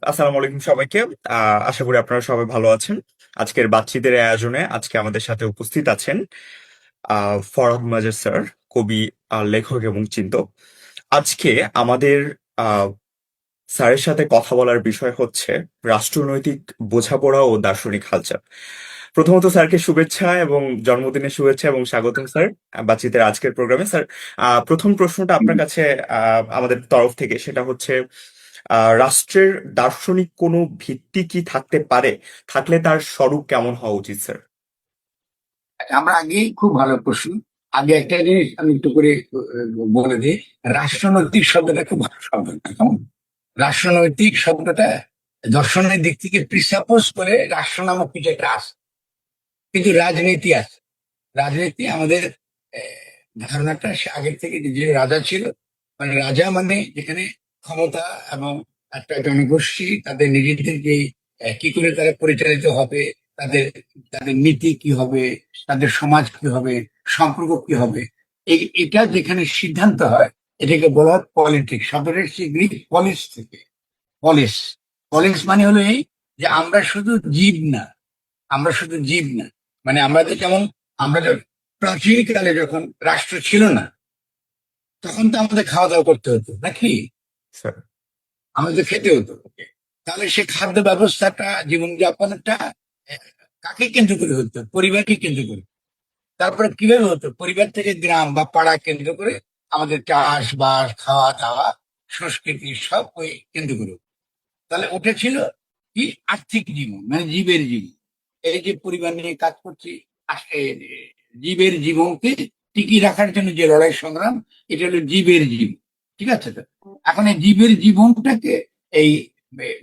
আসসালামু আলাইকুম সবাইকে। আশা করি আপনারা সবাই ভালো আছেন। আজকের বাতচিতের আয়োজনে আজকে আমাদের সাথে উপস্থিত আছেন ফরহাদ মাজার স্যার, কবি, লেখক এবং চিন্তক। আজকে আমাদের আহ, স্যারের সাথে কথা বলার বিষয় হচ্ছে রাষ্ট্রনৈতিক বোঝাপড়া ও দার্শনিক হালচাল। প্রথমত স্যারকে শুভেচ্ছা এবং জন্মদিনের শুভেচ্ছা এবং স্বাগতম স্যার বাতচিতের আজকের প্রোগ্রামে। স্যার, প্রথম প্রশ্নটা আপনার কাছে আমাদের তরফ থেকে সেটা হচ্ছে, রাষ্ট্রের দার্শনিক কোনো ভিত্তি কি থাকতে পারে? থাকলে তার স্বরূপ কেমন হওয়া উচিত স্যার? আমরা আগেই খুব ভালো প্রশ্ন। আগে একটা জিনিস আমি একটু করে বলে দিই। রাষ্ট্রনৈতিক শব্দটা খুব ভালো শব্দ না, কেমন? রাষ্ট্রনৈতিক শব্দটা দর্শনের দিক থেকে প্রিসাপোজ করে রাষ্ট্র নামক কিছু একটা আছে, কিন্তু রাজনীতি আছে। রাজনীতি আমাদের ধারণাটা সে আগের থেকে যে রাজা ছিল, মানে রাজা মানে যেখানে ক্ষমতা এবং একটা জনগোষ্ঠী তাদের নিজেদেরকে কি করে তারা পরিচালিত হবে, তাদের তাদের নীতি কি হবে, তাদের সমাজ কি হবে, সম্পর্ক কি হবে, এটা যেখানে সিদ্ধান্ত হয়, এটাকে বলা হয় পলিটিক্স। শব্দটা এসেছে গ্রিক পলিস থেকে। পলিস, পলিস মানে হলো এই যে আমরা শুধু জীব না, আমরা শুধু জীব না, মানে আমাদের যেমন আমরা প্রাচীনকালে যখন রাষ্ট্র ছিল না, তখন তো আমাদের খাওয়া দাওয়া করতে হতো নাকি? স্যার। আমাদের খেতে হতো। তাহলে সে খাদ্য ব্যবস্থাটা, জীবনযাপনটা আহ, কাকে কেন্দ্র করে হতো? পরিবারকে কেন্দ্র করে। তারপরে কিভাবে হতো? পরিবার থেকে গ্রাম বা পাড়া কেন্দ্র করে আমাদের চাষবাস, খাওয়া দাওয়া, সংস্কৃতি সব ওই কেন্দ্র করে হতো। তাহলে ওটা ছিল কি? আর্থিক জীবন, মানে জীবের জীবন। এই যে পরিবার নিয়ে কাজ করছি, জীবের জীবনকে টিকিয়ে রাখার জন্য যে লড়াই সংগ্রাম, এটা হলো জীবের জীবন। ঠিক আছে তো? এখন এই জীবের জীবনটাকে এই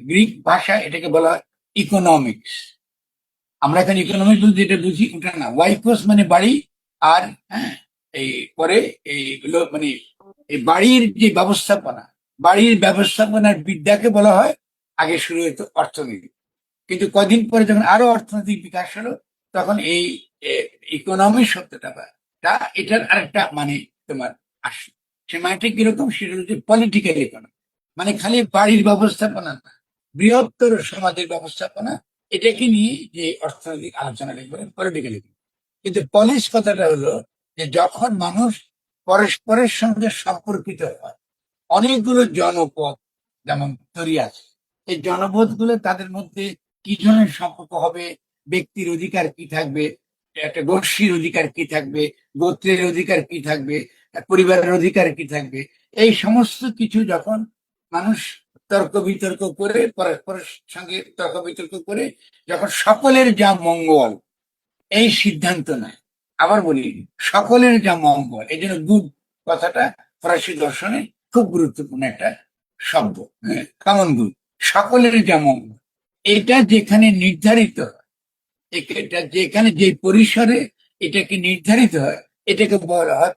গ্রিক ভাষা এটাকে বলা হয় ইকোনমিক্স। আমরা এখানে ইকোনমিক্স বলতে যেটা বুঝি ওটা না। ওয়াইফোস মানে বাড়ি, আর হ্যাঁ, এই পরে এইগুলো মানে এই বাড়ির যে ব্যবস্থাপনা, বাড়ির ব্যবস্থাপনার বিদ্যাকে বলা হয়, আগে শুরু হতো অর্থনীতি। কিন্তু কদিন পরে যখন আরো অর্থনৈতিক বিকাশ হলো, তখন এই ইকোনমি শব্দটা বা এটার আরেকটা মানে তোমার আসলো। সে মানেটা কিরকম? সেটা হচ্ছে পলিটিক্যাল ইকোনমি, মানে খালি বাড়ির ব্যবস্থাপনা না, বৃহত্তর সমাজের ব্যবস্থাপনা। এটাকে নিয়ে যে অর্থনৈতিক আলোচনা লিখবেন পলিটিক্যাল ইকোনমি। কিন্তু পলিশ কথাটা হলো যে যখন মানুষ পরস্পরের সঙ্গে সম্পর্কিত হয়, অনেকগুলো জনপদ যেমন তৈরি আছে, এই জনপদ গুলো তাদের মধ্যে কি ধরনের সম্পর্ক হবে, ব্যক্তির অধিকার কি থাকবে, একটা গোষ্ঠীর অধিকার কি থাকবে, গোত্রের অধিকার কি থাকবে, পরিবারের অধিকার কি থাকবে, এই সমস্ত কিছু যখন মানুষ তর্ক বিতর্ক করে, পরস্পরের সঙ্গে তর্ক বিতর্ক করে, যখন সকলের যা মঙ্গল এই সিদ্ধান্ত নেয়। আবার বলি, সকলের যা মঙ্গল, এই জন্য গুড কথাটা ফরাসি দর্শনে খুব গুরুত্বপূর্ণ একটা শব্দ। কমন গুড, সকলের যা মঙ্গল, এটা যেখানে নির্ধারিত হয়, এটা যেখানে যে পরিসরে এটাকে নির্ধারিত হয়, এটাকে বলা হয়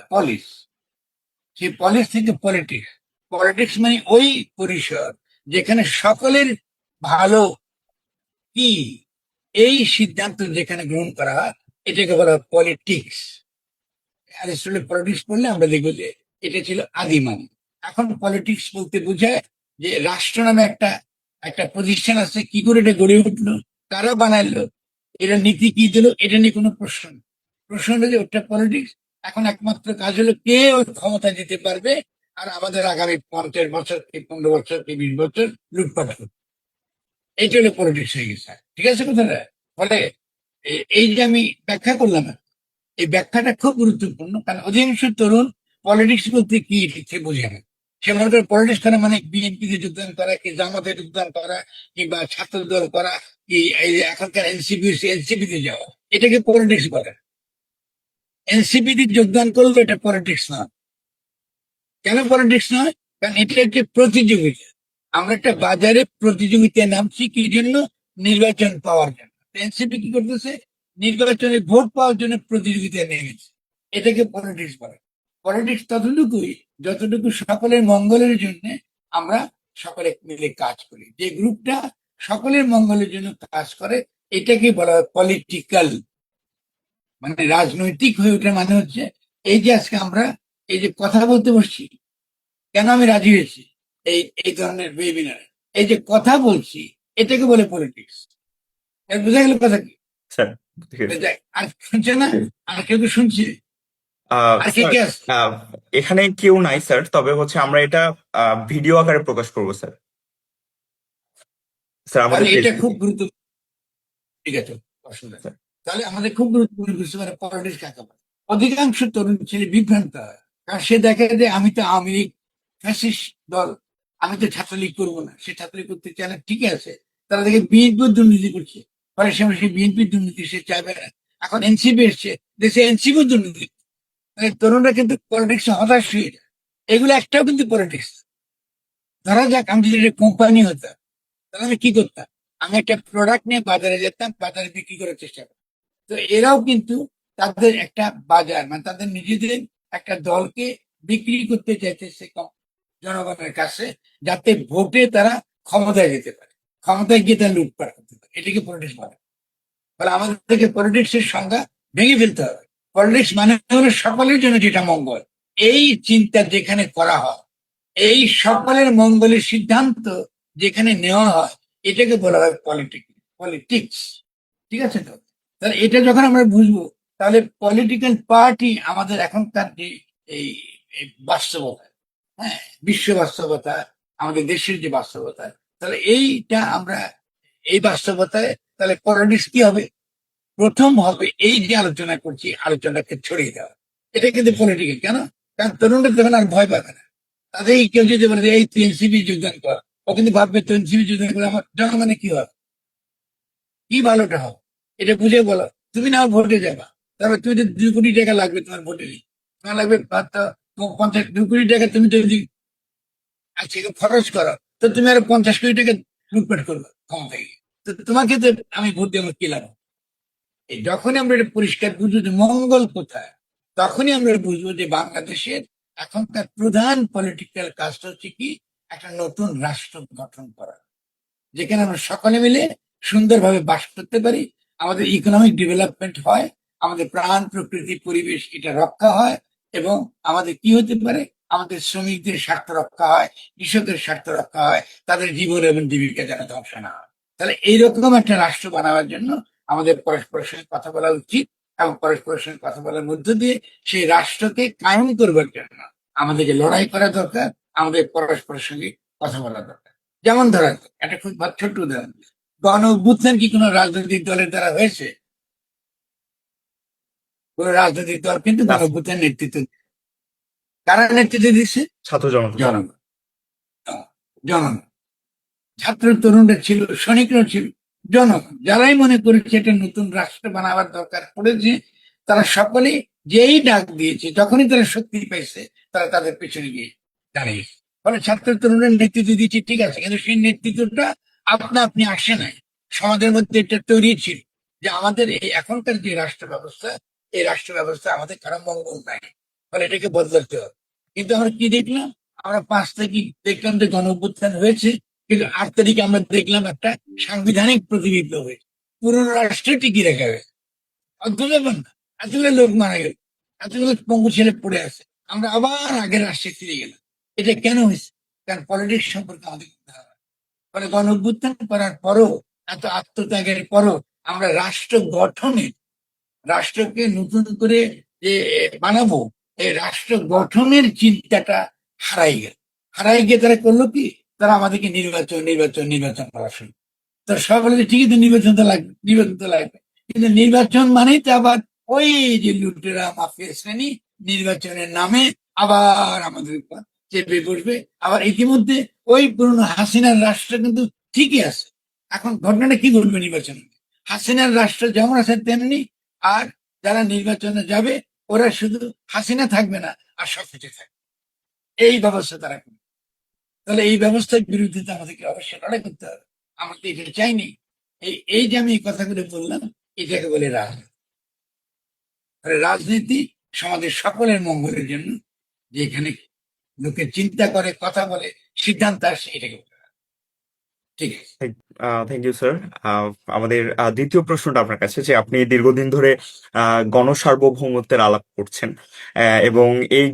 পলিস। সেই পলিস থেকে পলিটিক্স। পলিটিক্স মানে ওই পরিসর যেখানে সকলের ভালো কি, এই সিদ্ধান্ত যেখানে গ্রহণ করা হয়, এটাকে বলা হয় পলিটিক্স। অ্যারিস্টটলের পলিটিক্স পড়লে আমরা দেখবো যে এটা ছিল আদি মানে। এখন পলিটিক্স বলতে বোঝায় যে রাষ্ট্র নামে একটা একটা প্রতিষ্ঠান আছে, কি করে এটা গড়ে উঠলো, কারা বানাইলো, এটা নীতি কি দিল, এটা নিয়ে কোনো প্রশ্ন নেই। প্রশ্ন হলো যে ওটা পলিটিক্স। এখন একমাত্র কাজ হলো কে ওই ক্ষমতা দিতে পারবে, আর আমাদের আগামী 50 বছর কি 15 বছর কি 20 বছর লুটপাট করবে। এইটা হলো পলিটিক্স হয়ে গেছে। ঠিক আছে কথাটা? ফলে এই যে আমি ব্যাখ্যা করলাম, এই ব্যাখ্যাটা খুব গুরুত্বপূর্ণ, কারণ অধিকাংশ তরুণ পলিটিক্স বলতে কি সে বোঝে না। সে মনে করে পলিটিক্স করা মানে বিএনপিতে যোগদান করা, কি জামাতে যোগদান করা, কিংবা ছাত্র দল করা, কি এই যে এখনকার এনসিপিতে যাওয়া, এটাকে পলিটিক্স বলে। এনসিপিতে যোগদান করলে এটা পলিটিক্স না। কেন পলিটিক্স নয়? কারণ এটা একটা প্রতিযোগিতা। আমরা একটা বাজারে প্রতিযোগিতায় নামছি কি জন্য? নির্বাচন পাওয়ার জন্য। এনসিপি কি করতেছে? নির্বাচনে ভোট পাওয়ার জন্য প্রতিযোগিতায় নেমেছে। এটাকে পলিটিক্স বলে। পলিটিক্স ততটুকুই যতটুকু সকলের মঙ্গলের জন্য আমরা সকলে মিলে কাজ করি। যে গ্রুপটা সকলের মঙ্গলের জন্য কাজ করে, এটাকে বলা হয় পলিটিক্যাল। মানে রাজনৈতিক হয়ে ওঠে মানে হচ্ছে এই যে আজকে আমরা এই যে কথা বলতে বসছি, কেন আমি রাজি হয়েছি এই এই ধরনের ওয়েবিনারে? এই যে কথা বলছি, এটাকে বলে পলিটিক্স। বুঝা গেল কথা কি? স্যার ঠিক আছে। এই যে আর শুনছে না, আর কেউ কি শুনছে? আর কে স্যার, কে আছে? এখানে কেউ নাই স্যার, তবে হচ্ছে আমরা এটা ভিডিও আকারে প্রকাশ করবো স্যার। স্যার আমাদের তাহলে এটা খুব ফেসবুকে। গুরুত্ব। ঠিক আছে, অসুবিধা নেই। তাহলে আমাদের খুব গুরুত্বপূর্ণ বিষয় মানে পলিটিক্স কাকে বলে। অধিকাংশ তরুণ ছেলে বিভ্রান্ত হয়, কারণ সে দেখে যে আমি তো আওয়ামী লীগ ফ্যাসিস্ট দল, আমি তো ছাত্রলীগ করবো না, সে ছাত্রলীগ করতে চায় না, ঠিক আছে। তারা দেখে বিএনপি দুর্নীতি করছে, পরে সে সেই বিএনপি দুর্নীতি সে চাইবে না। এখন এনসিপি এসছে, দেশে এনসিপি দুর্নীতি, মানে তরুণরা কিন্তু পলিটিক্স হতাশ হয়ে যায়। এগুলো একটাও কিন্তু পলিটিক্স। ধরা যাক আমি যদি একটা কোম্পানি হতাম, তাহলে আমি কি করতাম? আমি একটা প্রোডাক্ট নিয়ে বাজারে যেতাম, বাজারে বিক্রি করার চেষ্টা করতাম। তো এরাও কিন্তু তাদের একটা বাজার মানে তাদের নিজেদের একটা দলকে বিক্রি করতে চাইতেছে জনগণের কাছে, যাতে ভোটে তারা ক্ষমতায় যেতে পারে, ক্ষমতায় গিয়ে তারা লুটপাট করতে পারে। এটাকে পলিটিক্স বলে। ফলে আমাদেরকে পলিটিক্স এর সংজ্ঞা ভেঙে ফেলতে হবে। পলিটিক্স মানে হলো সকলের জন্য যেটা মঙ্গল, এই চিন্তা যেখানে করা হয়, এই সকলের মঙ্গলের সিদ্ধান্ত যেখানে নেওয়া হয়, এটাকে বলা হয় পলিটিক্স। পলিটিক্স, ঠিক আছে তো? তাহলে এটা যখন আমরা বুঝবো, তাহলে পলিটিক্যাল পার্টি আমাদের এখনকার যে এই এই বাস্তবতা, হ্যাঁ, বিশ্ব বাস্তবতা, আমাদের দেশের যে বাস্তবতা, তাহলে এইটা আমরা এই বাস্তবতায় তাহলে পলিটিক্স কি হবে? প্রথম হবে এই যে আলোচনা করছি, আলোচনাকে ছড়িয়ে দেওয়া। এটা কিন্তু পলিটিক্যাল কেন? কারণ তরুণরা তখন আর ভয় পাবে না। তাদের কেউ যদি বলে যে এই তুই এনসিপি যোগদান কর, ও কিন্তু ভাববে তো এনসিপি যোগদান করে আমার জনগণে কি হবে, কি ভালোটা হবে, এটা বুঝে বলো। তুমি না ভোটে যাবা, তারপর তুমি যদি 2 কোটি টাকা লাগবে তোমার ভোটে, তোমার লাগবে 50 2 কোটি টাকা, তুমি যদি আজকে খরচ করো, তো তুমি আর 50 কোটি টাকা লুটপাট করবে ক্ষমতায় গিয়ে। তো তোমাকে তো আমি ভোট দিয়ে আমার কি লাভ? এই যখনই আমরা এটা পরিষ্কার বুঝবো যে মঙ্গল কোথায়, তখনই আমরা বুঝবো যে বাংলাদেশের এখনকার প্রধান পলিটিক্যাল কাজটা হচ্ছে কি, একটা নতুন রাষ্ট্র গঠন করা, যেখানে আমরা সকলে মিলে সুন্দরভাবে বাস করতে পারি, আমাদের ইকোনমিক ডেভেলপমেন্ট হয়, আমাদের প্রাণ প্রকৃতি পরিবেশ এটা রক্ষা হয়, এবং আমাদের কি হতে পারে, আমাদের শ্রমিকদের স্বার্থ রক্ষা হয়, কৃষকের স্বার্থ রক্ষা হয়, তাদের জীবন এবং জীবিকা যেন ধ্বংস না হয়। তাহলে এইরকম একটা রাষ্ট্র বানাবার জন্য আমাদের পরস্পরের সঙ্গে কথা বলা উচিত, এবং পরস্পরের সঙ্গে কথা বলার মধ্য দিয়ে সেই রাষ্ট্রকে কায়েম করবার জন্য আমাদেরকে লড়াই করা দরকার, আমাদের পরস্পরের সঙ্গে কথা বলা দরকার। যেমন ধরেন একটা খুব ছোট্ট উদাহরণ, গণ অভ্যুত্থান কি কোনো রাজনৈতিক দলের দ্বারা হয়েছে? কোনো রাজনৈতিক দল কিন্তু না, গণ অভ্যুত্থান নেতৃত্ব, কারা নেতৃত্ব দিচ্ছে? ছাত্র জনতা স্যার। জনগণ। জনগণ, ছাত্র তরুণরা ছিল, সৈনিকরা ছিল, জনগণ। যারাই মনে করেছে এটা নতুন রাষ্ট্র বানাবার দরকার পড়েছে, তারা সকলেই যেই ডাক দিয়েছে, যখনই তারা শক্তি পাইছে, তারা তাদের পেছনে গিয়ে দাঁড়িয়েছে। ফলে ছাত্র তরুণের নেতৃত্ব দিচ্ছে, ঠিক আছে, কিন্তু সেই নেতৃত্বটা আপনা আপনি আসে নাই, সমাজের মধ্যে এটা তৈরি ছিল যে আমাদের এই এখনকার যে রাষ্ট্র ব্যবস্থা, এই রাষ্ট্র ব্যবস্থা আমাদের কারো মঙ্গল নাই, ফলে এটাকে বদলাতে হবে। কিন্তু আমরা কি দেখলাম? আমরা 5 তারিখ দেখলাম যে গণ অভ্যুত্থান হয়েছে, কিন্তু 8 তারিখে আমরা দেখলাম একটা সাংবিধানিক প্রতিবিপ্লব হয়েছে, পুরনো রাষ্ট্র টিকিয়ে রাখা হয়েছে। অদ্ভুত ব্যাপার না? এতগুলো লোক মারা গেল, এতগুলো পঙ্গু ছেলে পড়ে আছে, আমরা আবার আগের রাষ্ট্রে ফিরে গেলাম। এটা কেন হয়েছে? কারণ পলিটিক্স সম্পর্কে আমাদের কোনো ধারণা নেই। ফলে গণ অভ্যুত্থান করার পরও, এত আত্মত্যাগের পরও আমরা রাষ্ট্র গঠনে, রাষ্ট্রকে নতুন করে যে বানাবো, এই রাষ্ট্র গঠনের চিন্তাটা হারাই গেল। হারাই গিয়ে তারা করলো কি, তারা আমাদেরকে নির্বাচন নির্বাচন নির্বাচন করা শুরু। তো সকলে যে ঠিকই তো নির্বাচন তো লাগবে, নির্বাচন তো লাগবে, কিন্তু নির্বাচন মানেই তো আবার ওই যে লুটেরা মাফিয়া শ্রেণী নির্বাচনের নামে আবার আমাদের উপর চেপে বসবে। আবার ইতিমধ্যে ওই পুরনো হাসিনার রাষ্ট্র কিন্তু ঠিকই আছে। এখন ঘটনাটা কি ঘটবে নির্বাচনে? হাসিনার রাষ্ট্র যেমন আছে তেমনি, আর যারা নির্বাচনে যাবে ওরা শুধু হাসিনা থাকবে না, আর সবকিছু থাকবে, এই ব্যবস্থা তারা করবে। তাহলে এই ব্যবস্থার বিরুদ্ধে তো আমাদেরকে অবশ্যই লড়াই করতে হবে। আমরা তো এটা চাইনি। এই যে আমি এই কথাগুলো বললাম, এটাকে বলে রাজনীতি। তাহলে রাজনীতি সমাজের সকলের মঙ্গলের জন্য, যে এখানে লোকে চিন্তা করে, কথা বলে, সিদ্ধান্ত আসে, এটাকে বলে রাজনীতি। ঠিক আছে। Thank you sir. আমাদের দ্বিতীয় প্রশ্নটা আপনার কাছে, যে আপনি দীর্ঘদিন ধরে গণসার্বভৌমত্বের আলাপ করছেন, এবং এই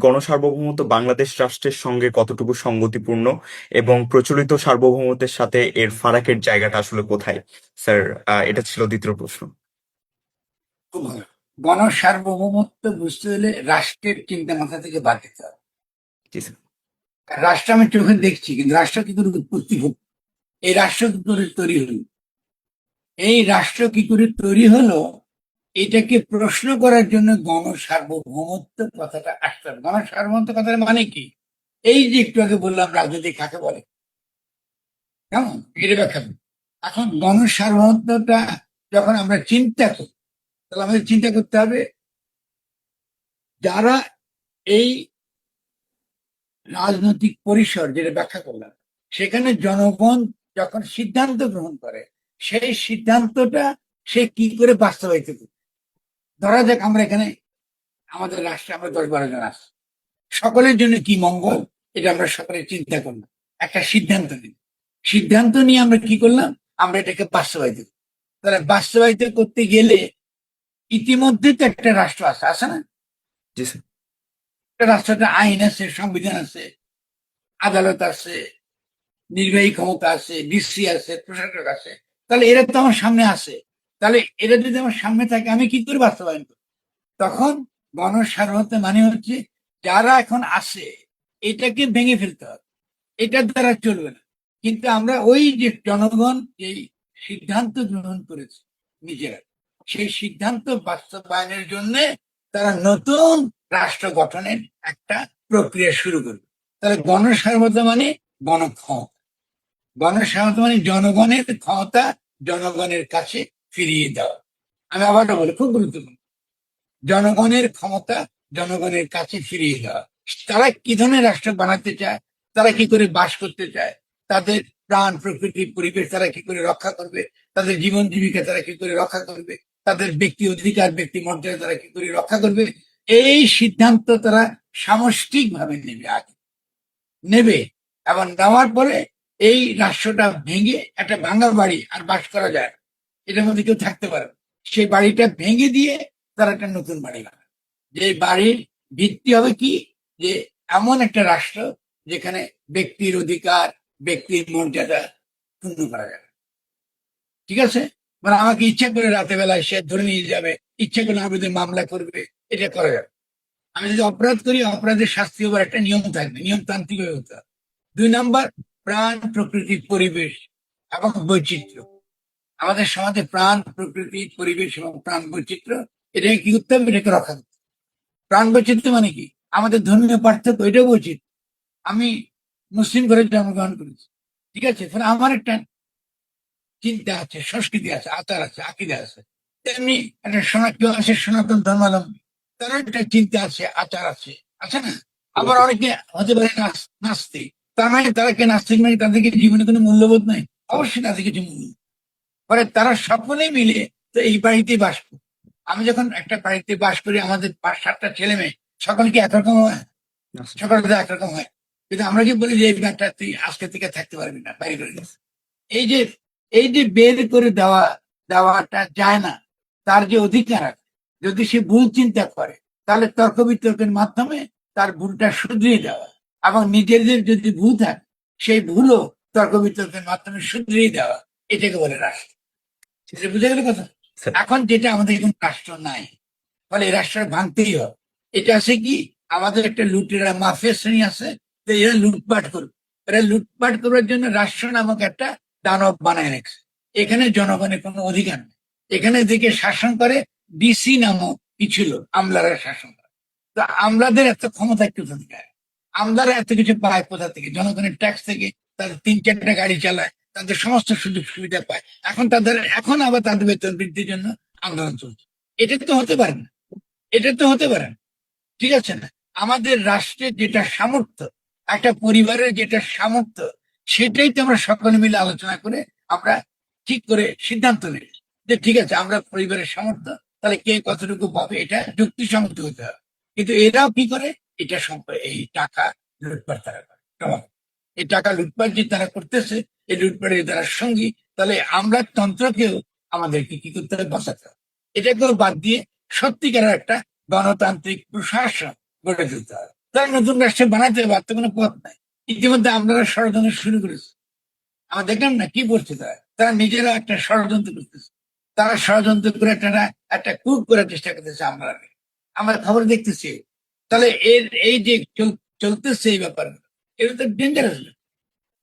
গণসার্বভৌমত্ব বাংলাদেশ রাষ্ট্রের সঙ্গে কতটুকু সঙ্গতিপূর্ণ, এবং প্রচলিত সার্বভৌমত্বের সাথে এর ফারাকের জায়গাটা আসলে কোথায় স্যার? এটা ছিল দ্বিতীয় প্রশ্ন। খুব ভালো। গণসার্বভৌমত্ব বুঝতে হলে রাষ্ট্রের চিন্তা মাথা থেকে বাদ দিতে হবে। জি স্যার। রাষ্ট্র আমি চোখে দেখছি, কিন্তু রাষ্ট্র কি করে উৎপত্তি হোক, এই রাষ্ট্র কি করে তৈরি হলো, এই রাষ্ট্র কি করে তৈরি হলো, এটাকে প্রশ্ন করার জন্য গণসার্বভৌমত্ব কথাটা আসতে হবে। গণসার্বভৌমত্ব কথাটা মানে কি? এই যে একটু আগে বললাম রাজনীতি কাকে বলে, কেমন এটা ব্যাখ্যা করি। এখন গণসার্বভৌমত্বটা যখন আমরা চিন্তা করি, তাহলে আমাদের চিন্তা করতে হবে যারা এই রাজনৈতিক পরিসর যেটা ব্যাখ্যা করলাম, সেখানে জনগণ যখন সিদ্ধান্ত গ্রহণ করে, সেই সিদ্ধান্তটা সে কি করে বাস্তবায়িত করে। ধরা যাক আমরা এখানে আমাদের রাষ্ট্রে আমরা 10-12 জন আছি, সকলের জন্য কি মঙ্গল এটা আমরা সকলে চিন্তা করলাম, একটা সিদ্ধান্ত নিই। সিদ্ধান্ত নিয়ে আমরা কি করলাম, আমরা এটাকে বাস্তবায়িত করি। তাহলে বাস্তবায়িত করতে গেলে ইতিমধ্যে তো একটা রাষ্ট্র আছে, আছে না? জি স্যার। একটা রাষ্ট্রটা আইন আছে, সংবিধান আছে, আদালত আছে, নির্বাহী ক্ষমতা আছে, ডিসি আছে, প্রশাসক আছে। তাহলে এরা তো আমার সামনে আছে। তাহলে এরা যদি আমার সামনে থাকে, আমি কি করে বাস্তবায়ন করব? তখন গণসার্বভৌমত্ব মানে হচ্ছে যারা এখন আছে এটাকে ভেঙে ফেলতে হবে, এটার দ্বারা চলবে না। কিন্তু আমরা ওই যে জনগণ এই সিদ্ধান্ত গ্রহণ করেছে নিজেরা, সেই সিদ্ধান্ত বাস্তবায়নের জন্য তারা নতুন রাষ্ট্র গঠনের একটা প্রক্রিয়া শুরু করবে। তাহলে গণসার্বভৌমত্ব মানে গণক্ষমতা, গণস্বাস্থ্য মানে জনগণের ক্ষমতা জনগণের কাছে ফিরিয়ে দেওয়া। আমি আবারও বলি, খুব গুরুত্বপূর্ণ, জনগণের ক্ষমতা জনগণের কাছে ফিরিয়ে দেওয়া। তারা কি ধরনের রাষ্ট্র বানাতে চায়, তারা কি করে বাস করতে চায়, তাদের প্রাণ প্রকৃতি পরিবেশ তারা কি করে রক্ষা করবে, তাদের জীবন জীবিকা তারা কি করে রক্ষা করবে, তাদের ব্যক্তি অধিকার ব্যক্তি মর্যাদা তারা কি করে রক্ষা করবে, এই সিদ্ধান্ত তারা সামষ্টিক ভাবে নেবে, আগে নেবে। এবং নেওয়ার পরে এই রাষ্ট্রটা ভেঙে, একটা ভাঙা বাড়ি আর বাস করা যায় না, এটার মধ্যে কেউ থাকতে পারে না। সেই বাড়িটা ভেঙে দিয়ে তারা একটা নতুন বাড়ি বানাবে। যে বাড়ির ভিত্তি হবে কি, যে এমন একটা রাষ্ট্র যেখানে ব্যক্তির অধিকার ব্যক্তির মর্যাদা ক্ষুণ্ণ করা যাবে। ঠিক আছে? মানে আমাকে ইচ্ছা করে রাতে বেলায় সে ধরে নিয়ে যাবে, ইচ্ছা করে আমার বিরুদ্ধে মামলা করবে, এটা করা যাবে। আমি যদি অপরাধ করি, অপরাধের শাস্তি হবার একটা নিয়ম থাকবে, নিয়মতান্ত্রিক হয়ে হতে হবে। 2 নম্বর, প্রাণ প্রকৃতি পরিবেশ এবং বৈচিত্র্য। আমাদের সমাজে প্রাণ প্রকৃতি পরিবেশ এবং প্রাণ বৈচিত্র্য, এটাকে কি করতে হবে, এটাকে রক্ষা করতে হবে। প্রাণ বৈচিত্র্য মানে কি, আমাদের ধর্মীয় পার্থক্য, এটাও বৈচিত্র্য। আমি মুসলিম ঘরে জন্মগ্রহণ করেছি, ঠিক আছে, তাহলে আমার একটা চিন্তা আছে, সংস্কৃতি আছে, আচার আছে, আকিদা আছে। তেমনি একটা কেউ আছে সনাতন ধর্মাবলম্বী, তার একটা চিন্তা আছে, আচার আছে, আছে না? আবার অনেকে হতে পারে নাস্তিক, তার মানে তারা কে নাস্তিক মানে তাদেরকে জীবনে কোনো মূল্যবোধ নাই? অবশ্যই তাদের কিছু মূল্য। পরে তারা সকলে মিলে তো এই বাড়িতে বাস করে। আমি যখন একটা বাড়িতে বাস করি, আমাদের 5-7টা ছেলে মেয়ে, সকলে কি একরকম হয়? না স্যার। সকলে তো একরকম হয়। কিন্তু আমরা কি বলি যে এই ব্যাগটা তুই আজকে থেকে থাকতে পারবি না, বাইরে করে দিস। এই যে এই যে বের করে দেওয়াটা যায় না, তার যে অধিকার আছে, যদি সে ভুল চিন্তা করে, তাহলে তর্ক বিতর্কের মাধ্যমে তার ভুলটা শুধরিয়ে দেওয়া, এবং নিজেদের যদি ভুল থাকে সেই ভুলও তর্ক বিতর্কের মাধ্যমে শুধরিয়ে দেওয়া, এটাকে বলে রাষ্ট্র। এটা বুঝে গেল কথা? স্যার। এখন যেটা আমাদের এখন রাষ্ট্র নাই, ফলে এই রাষ্ট্র ভাঙতেই হবে। এটা আছে কি, আমাদের একটা লুটেরা মাফিয়া শ্রেণী আছে, তো এরা লুটপাট করবে। এরা লুটপাট করার জন্য রাষ্ট্র নামক একটা দানব বানায় রেখেছে। এখানে জনগণের কোনো অধিকার নেই। এখানে দিকে শাসন করে ডিসি নামক কিছু লোক, আমলারা শাসন করে। তো আমলাদের এত ক্ষমতা একটু অধিকার, আমলারা এত কিছু পায় কোথা থেকে, জনগণের ট্যাক্স থেকে। তাদের 3-4টা গাড়ি চালায়, তাদের সমস্ত সুযোগ সুবিধা পায়। এখন আবার তাদের বেতন বৃদ্ধির জন্য আন্দোলন চলছে। এটা তো হতে পারে না, এটা তো হতে পারে না। ঠিক আছে না? আমাদের রাষ্ট্রের যেটা সামর্থ্য, একটা পরিবারের যেটা সামর্থ্য, সেটাই তো আমরা সকলে মিলে আলোচনা করে আমরা ঠিক করে সিদ্ধান্ত নিই যে ঠিক আছে, আমরা পরিবারের সামর্থ্য, তাহলে কে কতটুকু পাবে, এটা যুক্তিসঙ্গত হতে হবে। কিন্তু এরাও কি করে, এটা এই টাকা লুটপাট তারা করে। এই টাকা লুটপাট যে তারা করতেছে, এই লুটপাটের তারা সঙ্গী, তাহলে আমরা তন্ত্রকেও আমাদেরকে কি করতে হবে? বাঁচাতে হবে। এটাকেও বাদ দিয়ে সত্যিকারের একটা গণতান্ত্রিক প্রশাসন গড়ে তুলতে হবে। তারা নতুন রাষ্ট্র বানাতে হবে, আর তো কোনো পথ নাই। ইতিমধ্যে আমরা ষড়যন্ত্র শুরু করেছি। আমরা দেখলাম না কি করছে, তারা তারা নিজেরা একটা ষড়যন্ত্র করতেছে। তারা ষড়যন্ত্র করে একটা একটা কূপ করার চেষ্টা করতেছে। আমরা খবর দেখতেছি। তাহলে এই যে চলতেছে এই ব্যাপার, এটা তো ডেঞ্জারাস।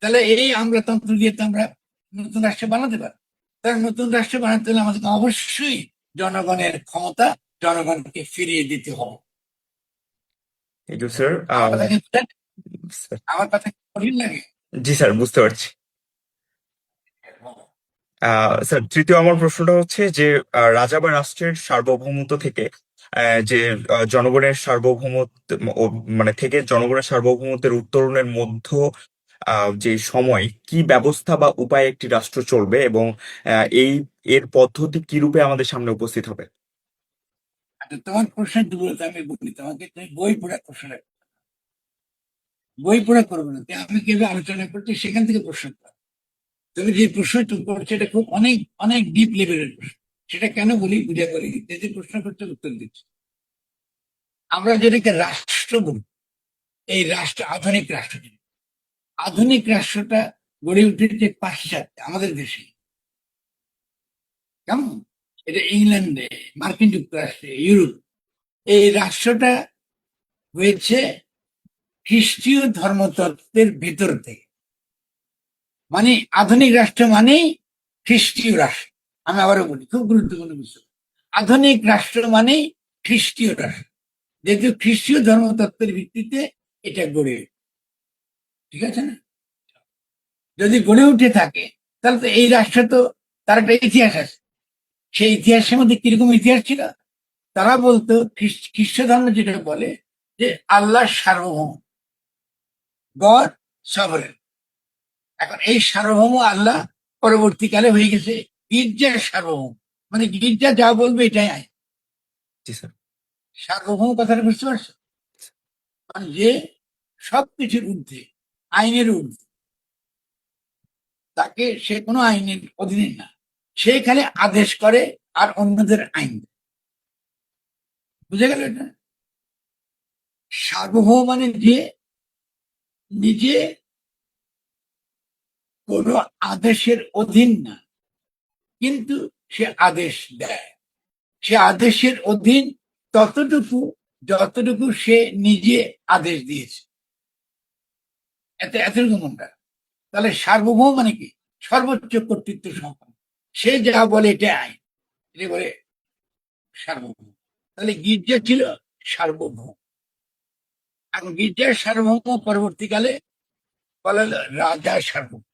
তাহলে এই আমলাতন্ত্র দিয়ে তো আমরা নতুন রাষ্ট্র বানাতে পারি। তাহলে নতুন রাষ্ট্র বানাতে হলে আমাদেরকে অবশ্যই জনগণের ক্ষমতা জনগণকে ফিরিয়ে দিতে হবে। Thank you sir. আমার কথা কি আমার কথা কি কঠিন লাগে? জি স্যার, বুঝতে পারছি। স্যার, তৃতীয় আমার প্রশ্নটা হচ্ছে যে রাজা বা রাষ্ট্রের সার্বভৌমত্ব থেকে যে জনগণের সার্বভৌমত্ব মানে থেকে জনগণের সার্বভৌমত্বের উত্তরণের মধ্য যে সময় কি ব্যবস্থা বা উপায়ে একটি রাষ্ট্র চলবে, এবং এর পদ্ধতি কি রূপে আমাদের সামনে উপস্থিত হবে? আচ্ছা, তোমার প্রশ্নের দুর্বলতা আমি বলি তোমাকে, তুমি বই পড়া প্রশ্ন, বই পড়া করবে না। আমি কিভাবে আলোচনা করছি সেখান থেকে প্রশ্ন করো। তুমি যে প্রশ্নটা করছো এটা খুব অনেক অনেক ডিপ লেভেলের প্রশ্ন। সেটা কেন বলি বুঝে বলি, যে প্রশ্ন করতে উত্তর দিচ্ছি। আমরা যেটাকে রাষ্ট্র বলি, এই রাষ্ট্র আধুনিক রাষ্ট্র, আধুনিক রাষ্ট্রটা গড়ে উঠেছে পাশ্চাত্যে, আমাদের দেশে। কেমন? এটা ইংল্যান্ডে, মার্কিন যুক্তরাষ্ট্রে, ইউরোপ। এই রাষ্ট্রটা হয়েছে খ্রিস্টীয় ধর্মতত্ত্বের ভেতর থেকে। মানে আধুনিক রাষ্ট্র মানেই খ্রিস্টীয় রাষ্ট্র। আমি আবারও বলি, খুব গুরুত্বপূর্ণ বিষয়। আধুনিক রাষ্ট্র মানেই খ্রিস্টীয় রাষ্ট্র, যেহেতু খ্রিস্টীয় ধর্মতত্ত্বের ভিত্তিতে এটা গড়ে ওঠে। ঠিক আছে না? যদি গড়ে উঠে থাকে তাহলে তো এই রাষ্ট্র তো, তার একটা ইতিহাস আছে। সেই ইতিহাসের মধ্যে কিরকম ইতিহাস ছিল? তারা বলতো, খ্রিস্ট ধর্ম যেটা বলে যে আল্লাহ সার্বভৌম, গড সভরেন। এখন এই সার্বভৌম আল্লাহ পরবর্তীকালে হয়ে গেছে গির্জার সার্বভৌম। মানে গির্জা যা বলবে এটাই আইন। জি স্যার। সার্বভৌম কথাটা বুঝতে পারছো? মানে যে সবকিছুর ঊর্ধ্বে, আইনের ঊর্ধ্বে, তাকে সে কোনো আইনের অধীনে না। সে খালি আদেশ করে আর অন্যদের আইন দেয়। বুঝে গেল এটা? সার্বভৌম মানে যে নিজে কোনো আদেশের অধীন না, কিন্তু সে আদেশ দেয়। সে আদেশের অধীন ততটুকু যতটুকু সে নিজে আদেশ দিয়েছে। এতটুকু মনটা। তাহলে সার্বভৌম মানে কি? সর্বোচ্চ কর্তৃত্ব সম্পন্ন। সে যা বলে এটা আইন, এটা বলে সার্বভৌম। তাহলে গির্জা ছিল সার্বভৌম। এখন গির্জার সার্বভৌম পরবর্তীকালে বলা হলো রাজা সার্বভৌম।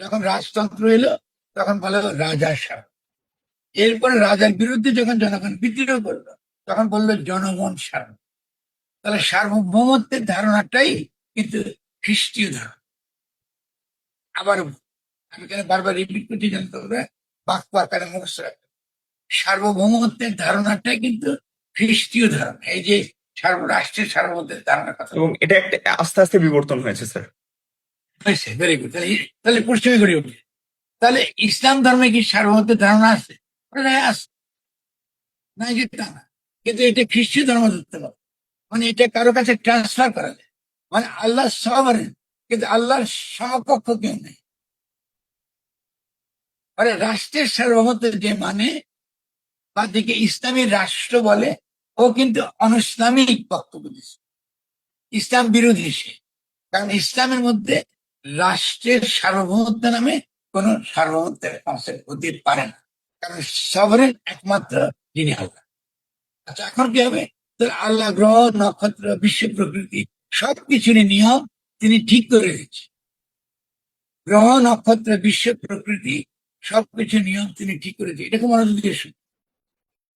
যখন রাজতন্ত্র এলো তখন বলা হলো রাজা সার্বভৌম। এরপরে রাজার বিরুদ্ধে যখন জনগণ বিদ্রোহ করলো তখন বললো জনগণ সার্বভৌম। তাহলে সার্বভৌমত্বের ধারণাটাই কিন্তু খ্রিস্টীয় ধারণা। আবার আমি কেন বারবার রিপিট করছি জানতে হবে, বাক্য আকারে মুখস্থ রাখতে। সার্বভৌমত্বের ধারণাটাই কিন্তু খ্রিস্টীয় ধারণা। এই যে রাষ্ট্রের সার্বভৌমত্বের ধারণার কথা এবং এটা একটা আস্তে আস্তে বিবর্তন হয়েছে স্যার। হয়েছে, ভেরি গুড। তাহলে তাহলে পশ্চিমে গড়ে উঠে। তাহলে ইসলাম ধর্মে কি সার্বভৌমত্বের ধারণা আছে? আছে না, যে তা না, কিন্তু এটা খ্রিস্টীয় ধর্ম ধরতে পারে। মানে এটা কারো কাছে ট্রান্সফার করা যায়। মানে আল্লাহ সবরেন, কিন্তু আল্লাহর সমকক্ষ কেউ নেই। মানে রাষ্ট্রের সার্বভৌমত্ব যে মানে, বা দিকে ইসলামী রাষ্ট্র বলে, ও কিন্তু অনইসলামিক বক্তব্য দিচ্ছে, ইসলাম বিরোধী সে। কারণ ইসলামের মধ্যে রাষ্ট্রের সার্বভৌমত্ব নামে কোন সার্বভৌমত্বের কনসেপ্ট হতে পারে না। কারণ সবরেন একমাত্র যিনি আল্লাহ। আচ্ছা, এখন কি হবে? আল্লাহ গ্রহ নক্ষত্র বিশ্ব প্রকৃতি সবকিছুরই নিয়ম তিনি ঠিক করে দিচ্ছে। গ্রহ নক্ষত্র বিশ্ব প্রকৃতি সবকিছু নিয়ম তিনি ঠিক করে দিচ্ছে। এটাকে মনোযোগ দিয়ে শুনে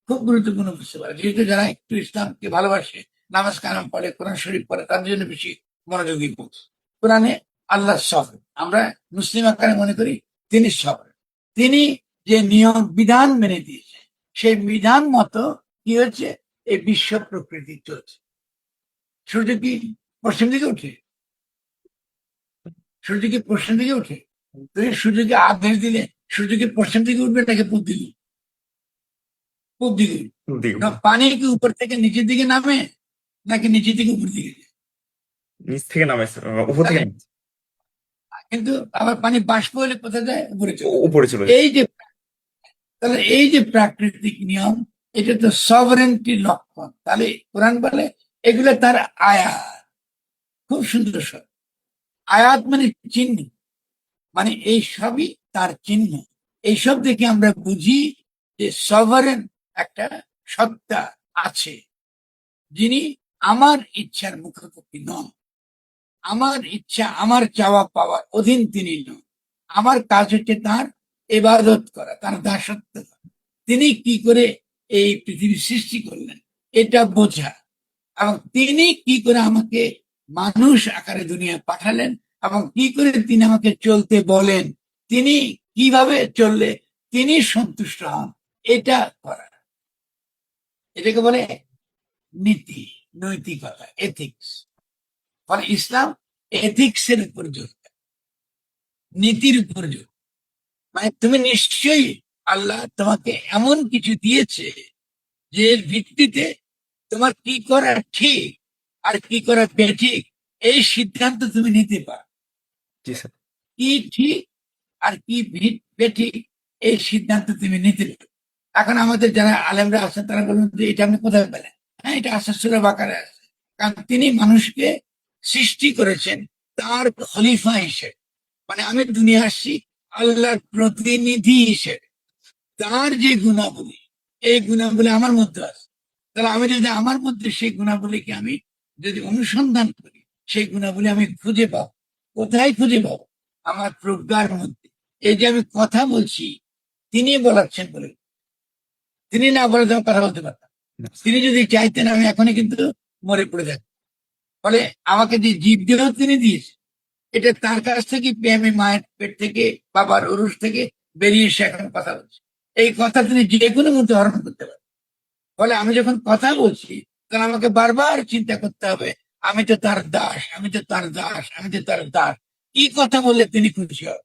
খুব গুরুত্বপূর্ণ বুঝতে পারে। যেহেতু যারা একটু ইসলামকে ভালোবাসে, নামাজ কালাম পড়ে, কোরআন শরীফ পড়ে, তাদের জন্য বেশি মনোযোগী বলছে। কোরআনে আল্লাহ সফর, আমরা মুসলিম আকারে মনে করি তিনি সফর। তিনি যে নিয়ম বিধান মেনে দিয়েছে, সেই বিধান মতো কি হচ্ছে এই বিশ্ব প্রকৃতি চলছে। সূর্য কি পশ্চিম দিকে উঠে? সূর্য কি পশ্চিম দিকে ওঠে? তুমি সূর্যকে আদেশ দিলে সূর্য কি পশ্চিম দিকে উঠবে নাকি পূব দিকে? পূব দিকে উঠবে। দেখুন, না, পানি কি উপর থেকে নিচের দিকে নামে নাকি নিচের থেকে উপর দিকে যায়? নিচ থেকে নামে উপর থেকে তাহলে নামে, কিন্তু আবার পানি বাষ্প হলে কোথায় যায়? উপরে চলে যায়। উপরে চলে যায়। এই যে তাহলে এই যে প্রাকৃতিক নিয়ম, এটা তো সভারেন্টি লক্ষণ। তাহলে কোরআন বলে এগুলো তার আয়াত। খুব সুন্দর সব আয়াত মানে চিহ্ন, মানে এই সবই তার চিহ্ন। এইসব দেখে আমরা বুঝি যে সভারেন একটা সত্তা আছে, যিনি আমার ইচ্ছার মুখোমুখি নন। আমার ইচ্ছা আমার চাওয়া পাওয়ার অধীন তিনি নন। আমার কাজ হচ্ছে তার ইবাদত করা, তার দাসত্ব করা। তিনি কি করে এই পৃথিবী সৃষ্টি করলেন এটা বোঝা, এবং তিনি কি করে আমাকে মানুষ আকারে দুনিয়ায় পাঠালেন এবং কি করে তিনি আমাকে চলতে বলেন, তিনি কিভাবে চললে তিনি সন্তুষ্ট হন, এটা করা। এটাকে বলে নীতি, নৈতিকতা, এথিক্স। ফলে ইসলাম এথিক্স এর উপর জোর দেয়, নীতির উপর জোর। মানে তুমি নিশ্চয়ই আল্লাহ তোমাকে এমন কিছু দিয়েছে যে এর ভিত্তিতে তোমার কি করা ঠিক আর কি করা বেঠিক এই সিদ্ধান্ত তুমি নিতে পারো। জি স্যার। কি ঠিক আর কি বেঠিক এই সিদ্ধান্ত তুমি নিতে পারো। এখন আমাদের যারা আলেমরা আছেন তারা বলুন যে এটা আপনি কোথায় পেলেন? হ্যাঁ, এটা আসার সূরা বাকারায় আছে। কারণ তিনি মানুষকে সৃষ্টি করেছেন তার খলিফা হিসেবে। মানে আমি দুনিয়া আসছি আল্লাহর প্রতিনিধি হিসেবে। তার যে গুণাবলী, এই গুণাবলী আমার মধ্যে আছে। তাহলে আমি যদি আমার মধ্যে সেই গুণাবলীকে আমি যদি অনুসন্ধান করি, সেই গুণাবলী আমি খুঁজে পাবো। কোথায় খুঁজে পাবো? আমার প্রজ্ঞার মধ্যে। এই যে আমি কথা বলছি, তিনি বলাচ্ছেন বলে, তিনি না বলে তো আমি কথা বলতে পারতাম। না, তিনি যদি চাইতেন আমি এখনই কিন্তু মরে পড়ে থাকতাম। ফলে আমাকে যে জীব দেহ তিনি দিয়েছে, এটা তার কাছ থেকে পেয়ে আমি মায়ের পেট থেকে বাবার উরুষ থেকে বেরিয়ে এসে এখন কথা বলছি। এই কথা তিনি যে কোনো মুহূর্তে হরণ করতে পারেন। ফলে আমি যখন কথা বলছি তখন আমাকে বারবার চিন্তা করতে হবে, আমি তো তার দাস, আমি তো তার দাস, আমি তো তার দাস। কি কথা বললে তিনি খুশি হবে,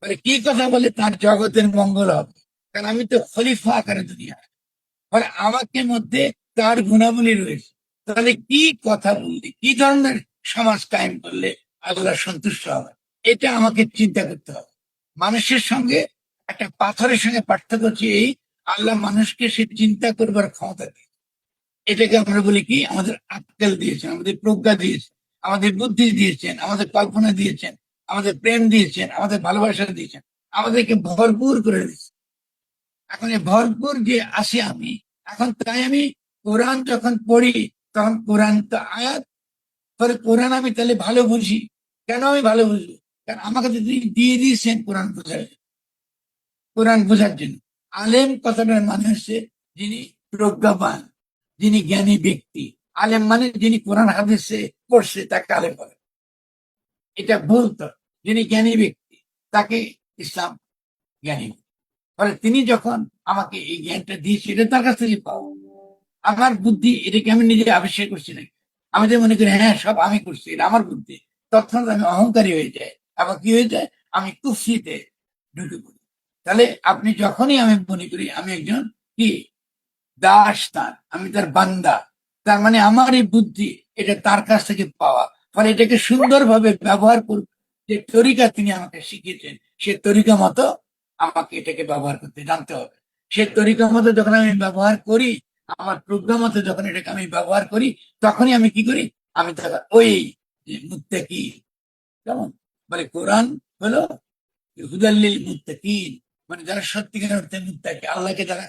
মানে কি কথা বলে তার জগতের মঙ্গল হবে? কারণ আমি তো খলিফা আকারে দুনিয়া। ফলে আমাকে মধ্যে তার গুণাবলী রয়েছে। তাহলে কি কথা বললে, কি ধরনের সমাজ কায়েম করলে আল্লাহ সন্তুষ্ট হবে, এটা আমাকে চিন্তা করতে হবে। মানুষের সঙ্গে একটা পাথরের সঙ্গে পার্থক্য হচ্ছে এই, আল্লাহ মানুষকে সে চিন্তা করবার ক্ষমতা দেয়। এটাকে আমরা বলি কি, আমাদের আক্কেল দিয়েছেন, আমাদের প্রজ্ঞা দিয়েছেন, আমাদের বুদ্ধি দিয়েছেন, আমাদের কল্পনা দিয়েছেন, আমাদের প্রেম দিয়েছেন, আমাদের ভালোবাসা দিয়েছেন, আমাদেরকে ভরপুর করে দিয়েছেন। এখন এই ভরপুর যে আসি আমি, এখন তাই আমি কোরআন যখন পড়ি তখন কোরআন তো আয়াত। ফলে কোরআন আমি তাহলে ভালো বুঝি। কেন আমি ভালো বুঝবো? কারণ আমাকে তো তিনি দিয়ে দিয়েছেন কোরআন বোঝার, কোরআন বোঝার জন্য। আলেম কথাটার মানে হচ্ছে যিনি প্রজ্ঞাবান, যিনি জ্ঞানী ব্যক্তি। আলেম মানে যিনি কোরআন হাদিসে পড়ছে তাকে আলেম বলে। এটা ভুল তো। যিনি জ্ঞানী ব্যক্তি তাকে ইসলাম জ্ঞানী। ফলে তিনি যখন আমাকে এই জ্ঞানটা দিয়েছে এটা তার কাছ থেকে পাবো। আমার বুদ্ধি এটাকে আমি নিজে আবিষ্কার করছি নাকি? আমি যে মনে করি হ্যাঁ সব আমি করছি, এটা আমার বুদ্ধি, তৎক্ষণাৎ আমি অহংকারী হয়ে যায়। আবার কি হয়ে যায়, আমি কুফরিতে ঢুকে পড়ি। তাহলে আপনি যখনই আমি মনে করি আমি একজন কি দাস, তার আমি তার বান্দা, তার মানে আমার এই বুদ্ধি এটা তার কাছ থেকে পাওয়া। ফলে এটাকে সুন্দরভাবে ব্যবহার করব। যে তরিকা তিনি আমাকে শিখিয়েছেন সে তরিকা মতো আমাকে এটাকে ব্যবহার করতে জানতে হবে। সে তরিকা মতো যখন আমি ব্যবহার করি, আমার প্রোগ্রাম মতো যখন এটাকে আমি ব্যবহার করি, তখনই আমি কি করি, আমি তার ওই যে মুত্তাকি, কেমন বলে কোরআন হলো হুদাল্লিল মুত্তাকিন, মানে যারা সত্যিকার অর্থে মুত্তাকি, আল্লাহকে যারা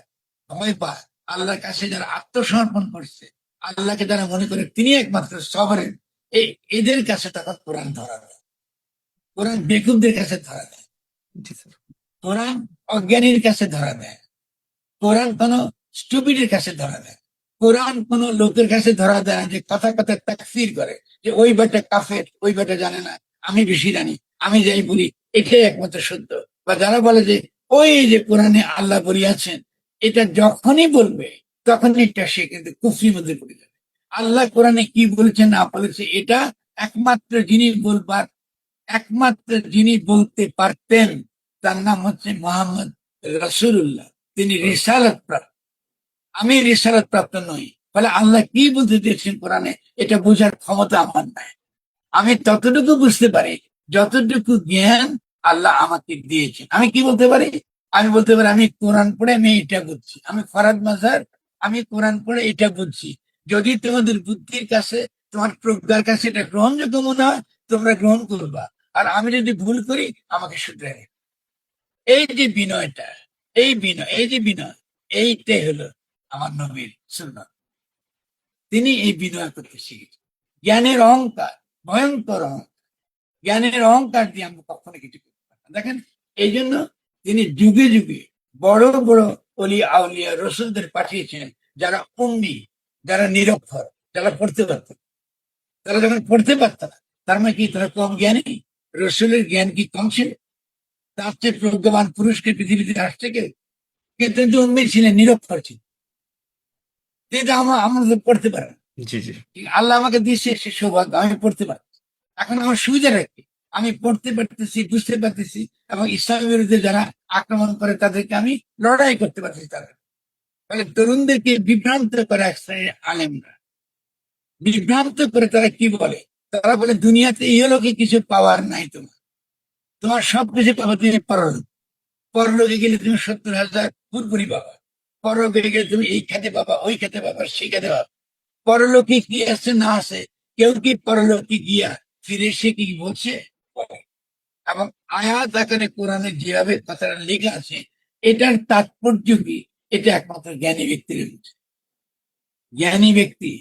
ভয় পায়, আল্লাহর কাছে যারা আত্মসমর্পণ করছে, আল্লাহকে যারা মনে করে তিনি একমাত্র সবরেন, এই এদের কাছে তখন কোরআন ধরা দেয়। কোরআন বেকুবদের কাছে ধরা দেয়, জি স্যার। কোরআন অজ্ঞানীর কাছে ধরা দেয়, কোরআন কোন স্টুপিডের কাছে ধরা দেয়, কোরআন কোন লোকের কাছে ধরা দেয় না যে কথা কথা তাকফির করে, যে ওই বেটা কাফের, ওই বেটা জানে না, আমি বেশি জানি, আমি যাই বলি এটাই একমাত্র সত্য। বা যারা বলে যে ওই যে কোরআনে আল্লাহ বলিয়াছেন, এটা যখনই বলবে তখনই এটা সে কিন্তু কুফরির মধ্যে পড়ে যাবে। আল্লাহ কোরআনে কি বলেছে না বলেছে এটা একমাত্র যিনি বলবার একমাত্র যিনি বলতে পারতেন তার নাম হচ্ছে মোহাম্মদ রাসূলুল্লাহ। তিনি রিসালাত প্রাপ্ত, আমি রিসালাত প্রাপ্ত নই। ফলে আল্লাহ কি বলতে চেয়েছেন কোরআনে এটা বোঝার ক্ষমতা আমার নাই। আমি ততটুকু বুঝতে পারি যতটুকু জ্ঞান আল্লাহ আমাকে দিয়েছেন। আমি কি বলতে পারি? আমি বলতে পারি আমি কোরআন পড়ে আমি এটা বুঝছি, আমি ফরাদ মাজার, আমি কোরআন পড়ে এটা বুঝছি। যদি তোমাদের বুদ্ধির কাছে, তোমার প্রজ্ঞার কাছে এটা গ্রহণযোগ্য মনে হয়, তোমরা গ্রহণ করবা। আর আমি যদি ভুল করি আমাকে শুধরে নেবে। এই যে বিনয়টা, এই যে বিনয়, এইটাই হলো আমার নবীর সুন্নাত। তিনি এই বিনয় করতে শিখেছেন। জ্ঞানের অহংকার, ভয়ঙ্কর অহংকার, জ্ঞানের অহংকার দিয়ে আমরা কখনো কিছু করতে পারি না। দেখেন, এই জন্য তিনি যুগে যুগে বড় বড় অলি আউলিয়া রসুলদের পাঠিয়েছেন, যারা উম্মি, যারা নিরক্ষর, যারা পড়তে পারত না। তারা যখন পড়তে পারত না, তার মানে কি তারা কম জ্ঞানী? রসুলের জ্ঞান কি কম ছিল? তার চেয়ে প্রজ্ঞাবান পুরুষকে পৃথিবীতে আসছে কেউ? কিন্তু তিনি উম্মি ছিলেন, নিরক্ষর ছিলেন। তিনি তো আমাদের পড়তে পারেন। জি, জি। আল্লাহ আমাকে দিয়েছে সে সৌভাগ্য, আমি পড়তে পারি। এখন আমার সুবিধা রাখি, আমি পড়তে পারতেছি, বুঝতে পারতেছি, এবং ইসলামের বিরুদ্ধে যারা আক্রমণ করে তাদেরকে আমি লড়াই করতে পারতেছি। তারা ফলে তরুণদেরকে বিভ্রান্ত করে এক শ্রেণীর আলেমরা, বিভ্রান্ত করে তারা কি বলে? তারা বলে দুনিয়াতে ইহলোকে কিছু পাওয়ার নাই, তোমার তোমার সবকিছু পাবো তুমি পরলোক। পরলোকে গেলে তুমি 70,000 পুরপুরি পাবা। পরলোকে গেলে তুমি এই খেতে পাবা, ওই খেতে পাবা, সেই খেতে পাবা। পরলোকে কি আছে না আছে, কেউ কি পরলোকে গিয়া ফিরে এসে কি বলছে? বলে। এবং আয়াত আকারে কোরআনে যেভাবে কথাটা লেখা আছে, এটার তাৎপর্য কি? এটা একমাত্র জ্ঞানী ব্যক্তির বুঝে। জ্ঞানী ব্যক্তি,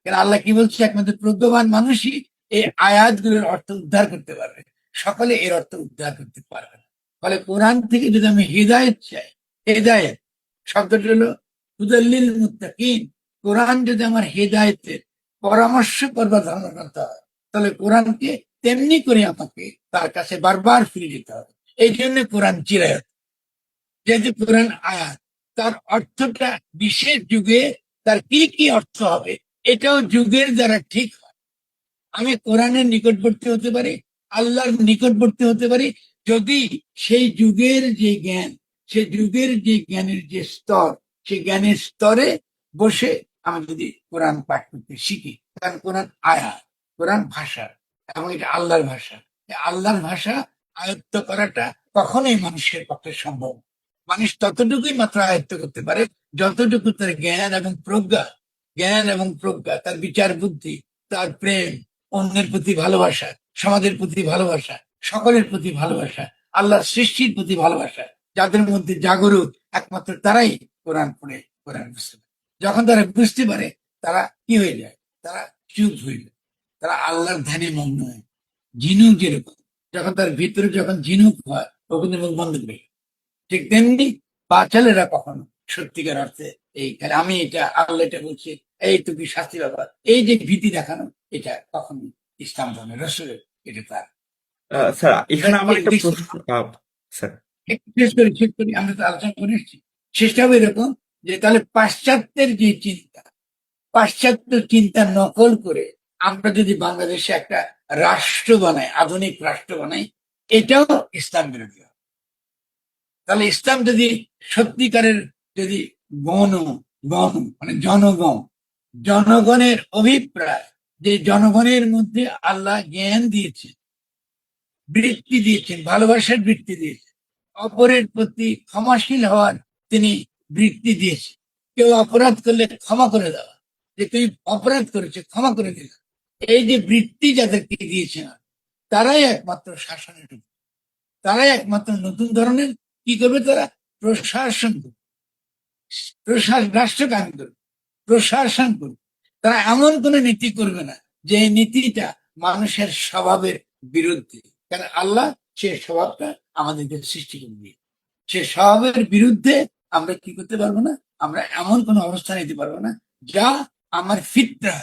কারণ আল্লাহ কি বলছে, একমাত্র প্রজ্ঞাবান মানুষই এই আয়াতগুলোর অর্থ উদ্ধার করতে পারবে। সকলে এর অর্থ উদ্ধার করতে পারবে না। ফলে কোরআন থেকে যদি আমি হৃদায়ত চাই, হেদায়েত শব্দটি হলো হুদাল্লিল মুত্তাকিন। কোরআন যদি আমার হেদায়েতের পরামর্শ করবার ধারণা করতে হয়, তাহলে কোরআনকে তেমনি করে আমাকে তার কাছে বারবার ফিরে যেতে হবে। এই জন্য কোরআন চিরায়ত, যেহেতু কোরআন আয়াত, তার অর্থটা বিশেষ যুগে তার কি কি অর্থ হবে এটাও যুগের দ্বারা ঠিক হয়। আমি কোরআনের নিকটবর্তী হতে পারি, আল্লাহর নিকটবর্তী হতে পারি, যদি সেই যুগের যে জ্ঞান, সেই যুগের যে জ্ঞানের যে স্তর, সেই জ্ঞানের স্তরে বসে আমি যদি কোরআন পাঠ করতে শিখি। কারণ কোরআন আয়াত, কোরআন ভাষা, এবং এটা আল্লাহর ভাষা। এই আল্লাহর ভাষা আয়ত্ত করাটা কখনোই মানুষের পক্ষে সম্ভব না। মানুষ ততটুকুই মাত্র আয়ত্ত করতে পারে যতটুকু তার জ্ঞান এবং প্রজ্ঞা, জ্ঞান এবং প্রজ্ঞা, তার বিচার বুদ্ধি, তার প্রেম, অন্যের প্রতি ভালোবাসা, সমাজের প্রতি ভালোবাসা, সকলের প্রতি ভালোবাসা, আল্লাহর সৃষ্টির প্রতি ভালোবাসা, যাদের মধ্যে জাগরুক, একমাত্র তারাই কোরআন পড়ে কোরআন বুঝতে পারে। যখন তারা বুঝতে পারে, তারা কি হয়ে যায়? তারা চুপ হয়ে যায়, তারা আল্লাহর ধ্যানে মগ্ন হয়। ঝিনুক যেরকম, যখন তার ভিতরে যখন ঝিনুক হয়, তখন মুখ বন্ধ করে, ঠিক তেমনি বাচালেরা কখনো সত্যিকার অর্থে এই আমি এটা আল্লাহ এটা বলছি, এই তুমি শাস্তি ব্যাপার, এই যে ভীতি দেখানো, এটা কখনো ইসলাম ধর্মের রসুলের এটা তার। স্যার, এখানে আমার একটা প্রশ্ন। স্যার। শেষ করি, আমরা তো আলোচনা করে এসেছি। শেষটা হবে এরকম যে তাহলে পাশ্চাত্যের যে চিন্তা, পাশ্চাত্য চিন্তা নকল করে আমরা যদি বাংলাদেশে একটা রাষ্ট্র বানাই, আধুনিক রাষ্ট্র বানাই, এটাও ইসলাম বিরোধী হবে। তাহলে ইসলাম যদি সত্যিকারের, যদি গণ গণ মানে জনগণ, জনগণের অভিপ্রায়, যে জনগণের মধ্যে আল্লাহ জ্ঞান দিয়েছেন, বৃত্তি দিয়েছেন, ভালোবাসার বৃত্তি দিয়েছেন, অপরের প্রতি ক্ষমাশীল হওয়ার তিনি বৃত্তি দিয়েছেন। কেউ অপরাধ করলে ক্ষমা করে দেওয়া, যে তুমি অপরাধ করেছো ক্ষমা করে দিলাম, এই যে বৃত্তি যাদেরকে দিয়েছেন, তারাই একমাত্র শাসনের রূপ, তারাই একমাত্র নতুন ধরনের কি করবে, তারা প্রশাসন করবে, রাষ্ট্র কায়েম করবে, প্রশাসন করবে। তারা এমন কোন নীতি করবে না যে নীতিটা মানুষের স্বভাবের বিরুদ্ধে। কারণ আল্লাহ সে স্বভাবটা আমাদেরকে সৃষ্টি করে দিয়ে, সে স্বভাবের বিরুদ্ধে আমরা কি করতে পারবো না, আমরা এমন কোন অবস্থা নিতে পারবো না যা আমার ফিতরা,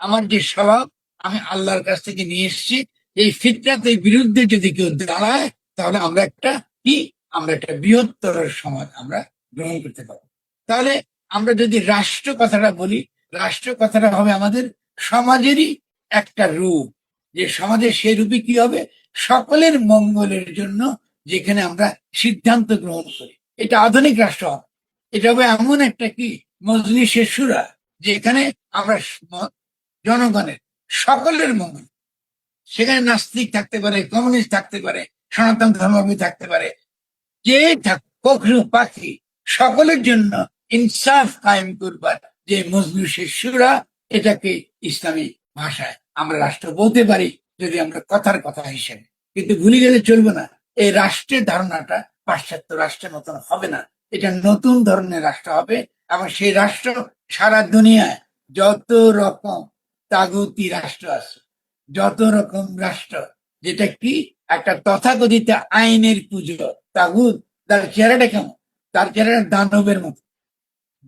আমার যে স্বভাব আমি আল্লাহর কাছ থেকে নিয়ে এসেছি, এই ফিতরাতের বিরুদ্ধে যদি কেউ দাঁড়ায়, তাহলে আমরা একটা কি, আমরা একটা বৃহত্তর সমাজ আমরা গ্রহণ করতে পারবো। তাহলে আমরা যদি রাষ্ট্র কথাটা বলি, রাষ্ট্র কথাটা হবে আমাদের সমাজেরই একটা রূপ, যে সমাজে সেই রূপে কি হবে, সকলের মঙ্গলের জন্য, যেখানে আমরা সিদ্ধান্ত গ্রহণ করি। এটা আধুনিক রাষ্ট্র হবে। এটা হবে এমন একটা কি মজলিসে শুরা, যেখানে আমরা জনগণের সকলের মঙ্গল, সেখানে নাস্তিক থাকতে পারে, কমিউনিস্ট থাকতে পারে, সনাতন ধর্মাবলম্বী থাকতে পারে, যে থাক, পশু পাখি, সকলের জন্য ইনসাফ কায়েম করবার যে মজলিসের শুরা, এটাকে ইসলামী ভাষায় আমরা রাষ্ট্র বলতে পারি, যদি আমরা কথার কথা হিসেবে। কিন্তু ভুলে গেলে চলবে না, এই রাষ্ট্রের ধারণাটা পাশ্চাত্য রাষ্ট্রের মতন হবে না। এটা নতুন ধরনের রাষ্ট্র হবে, এবং সেই রাষ্ট্র সারা দুনিয়ায় যত রকম তাগুতি রাষ্ট্র আছে, যত রকম রাষ্ট্র, যেটা কি একটা তথাকথিত আইনের পুজো তাগুত, তার চেহারাটা কেমন, তার চেহারাটা দানবের মতো,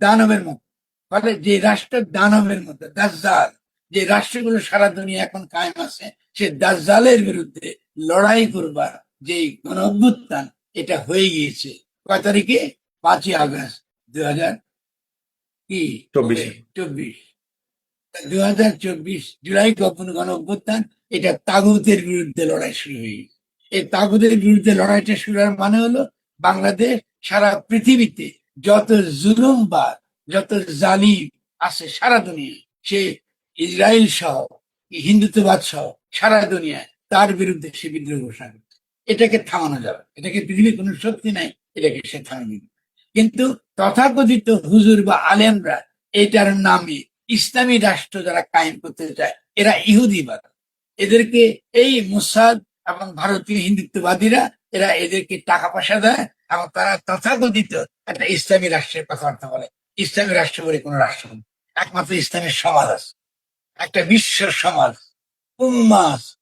দানবের মতো। ফলে যে রাষ্ট্র দানবের মতো, দাজ্জাল, যে রাষ্ট্রগুলো সারা দুনিয়া এখন কায়েম আছে, সে দাজ্জালের বিরুদ্ধে লড়াই করবার যে গণ অভ্যুত্থান, এটা হয়ে গিয়েছে কয় তারিখে, 5ই আগস্ট 2000 কি 24। 24, 2024 জুলাই গণ অভ্যুত্থান, এটা তাগুতের বিরুদ্ধে লড়াই শুরু হয়ে গেছে। এই তাগুতের বিরুদ্ধে লড়াইটা শুরু হওয়ার মানে হলো, বাংলাদেশ সারা পৃথিবীতে যত জুলুমবাদ, যত জালিম আছে সারা দুনিয়ায়, সে ইসরায়েল সহ, হিন্দুত্ববাদ সহ সারা দুনিয়ায় তার বিরুদ্ধে সে বিদ্রোহ ঘোষণা করছে। এটাকে থামানো যাবে, এটাকে পৃথিবীর কোনো শক্তি নাই এটাকে সে থামিয়ে দিবে। কিন্তু তথাকথিত হুজুর বা আলেমরা এটার নামে ইসলামী রাষ্ট্র যারা কায়েম করতে চায়, এরা ইহুদিবাদ। এদেরকে এই মোসাদ এবং ভারতীয় হিন্দুত্ববাদীরা, এরা এদেরকে টাকা পয়সা দেয়, এবং তারা তথাকথিত একটা ইসলামী রাষ্ট্রের কথাবার্তা বলে। ইসলামী রাষ্ট্র বলে কোন রাষ্ট্র নেই, একমাত্র ইসলামের সমাজ আছে, একটা বিশ্ব সমাজ, উম্মা আছে।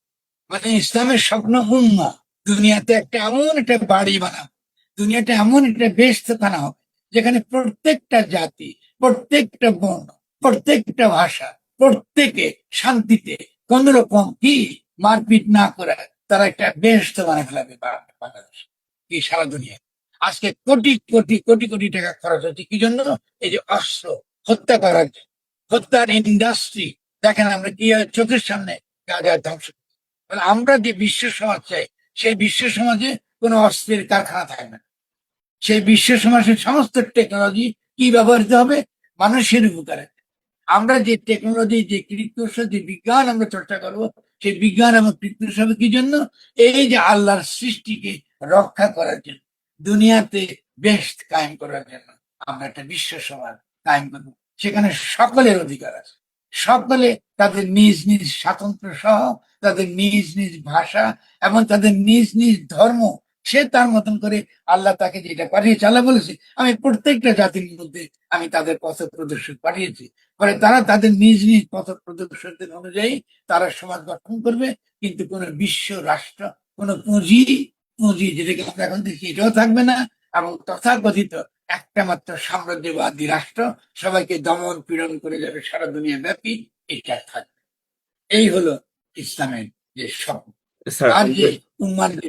মানে ইসলামের স্বপ্ন উম্মা, দুনিয়াতে একটা এমন একটা বাড়ি বানাবো, দুনিয়াটা এমন একটা বেশখানা হবে, যেখানে প্রত্যেকটা জাতি, প্রত্যেকটা বর্ণ, প্রত্যেকটা ভাষা, প্রত্যেকে শান্তিতে কোন রকম কি মারপিট না করে তারা একটা বেহেশত বানিয়ে ফেলাবে বাংলাদেশ, কি সারা দুনিয়া। আজকে কোটি কোটি কোটি কোটি টাকা খরচ হচ্ছে কি জন্য, এই যে অস্ত্র হত্যা করার জন্য। হত্যার ইন্ডাস্ট্রি দেখেন আমরা কি চোখের সামনে গাজার ধ্বংস। মানে আমরা যে বিশ্ব সমাজ চাই, সেই বিশ্ব সমাজে কোনো অস্ত্রের কারখানা থাকবে না। সেই বিশ্ব সমাজের সমস্ত টেকনোলজি কি ব্যবহৃত হবে, মানুষের উপকারে। আমরা যে টেকনোলজি, যে কৃত্রিম, যে বিজ্ঞান আমরা চর্চা করব, সেই বিজ্ঞান এবং কৃত্রিম হবে কি জন্য, এই যে আল্লাহর সৃষ্টিকে রক্ষা করার জন্য, দুনিয়াতে বেশ কায়েম করার জন্য আমরা একটা বিশ্ব সমাজ কায়েম করবো। সেখানে সকলের অধিকার আছে, সকলে তাদের নিজ নিজ স্বাতন্ত্র্য সহ, তাদের নিজ নিজ ভাষা এবং তাদের নিজ নিজ ধর্ম, সে তার মতন করে আল্লাহ তাকে যেটা পাঠিয়েছে, আল্লাহ বলেছে আমি প্রত্যেকটা জাতির মধ্যে আমি তাদের পথ প্রদর্শক পাঠিয়েছি। ফলে তারা তাদের নিজ নিজ পথ প্রদর্শকদের অনুযায়ী তারা সমাজ গঠন করবে। কিন্তু কোন বিশ্ব রাষ্ট্র, কোন পুঁজি, পুঁজি যেটাকে আমরা এখন দেখি, এটাও থাকবে না। এবং তথাকথিত একটা মাত্র সাম্রাজ্যবাদী রাষ্ট্র সবাইকে দমন পীড়ন করে যাবে সারা দুনিয়া ব্যাপী, এটা থাকবে। এই হলো ইসলামের যে স্বপ্ন। স্যার, আর যে উম্মার যে